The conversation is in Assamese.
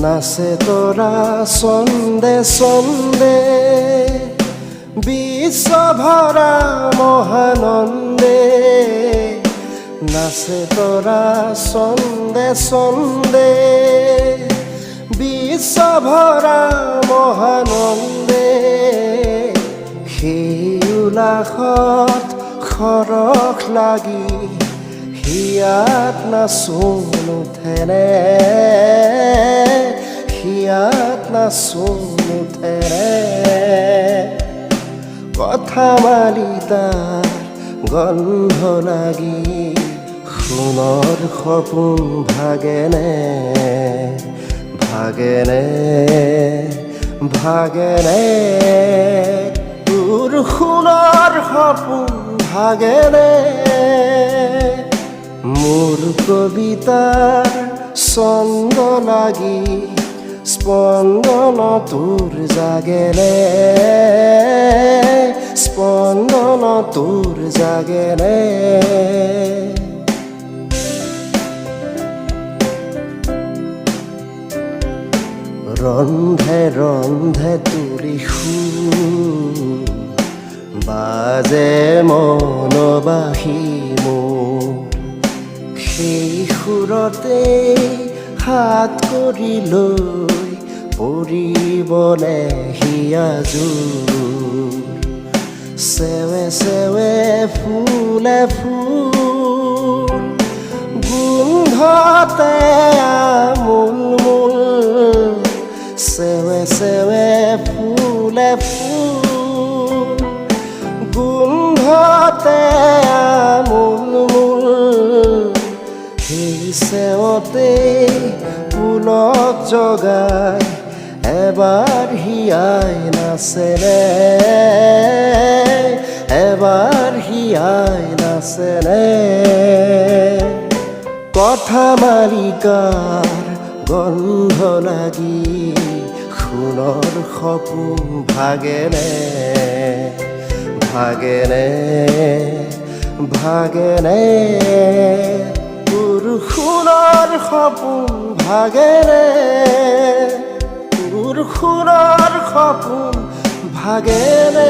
নাচে তৰা ছন্দে ছন্দে বিশ্ব ভৰা মহানন্দে নাচে তৰা ছন্দে ছন্দে বিশ্ব ভৰা মহানন্দে সেই উলাসত খৰখ লাগি হিয়াত নাচোন উঠেনে হিয়াত নাচোন উঠেনে কথা মালি তাৰ গন্ধ লাগি সোণৰ সপোন ভাগেনে ভাগেনে ভাগেনে তোৰ সোণৰ সপোন ভাগেনে মোৰ কবিতাৰ ছন্দ লাগি স্পন্দন তোৰ জাগেনে স্পন্দন তোৰ জাগেনে ৰন্ধে ৰন্ধে তুলি সুৰ বাজে মনবাসী মোৰ সেই সুৰতে হাত কৰি লৈ পৰিবলে হিয়াজোৰ চেৱে চেৱে ফুলে ফুল গোন্ধতে আমোল মোল চেৱে চেৱে ফুলে ফুল গোন্ধতে আমোল মোল সেই চেৱতে পুলক জগাই এবাৰ হিয়াই নাচেনে এবাৰ হিয়াই নাচেনে কথা মালিকাৰ গন্ধ লাগি সোণৰ সপোন ভাগেনে ভাগেনে ভাগেনে তোৰ সোণৰ সপোন ভাগেনে তোৰ সোণৰ সপোন ভাগেনে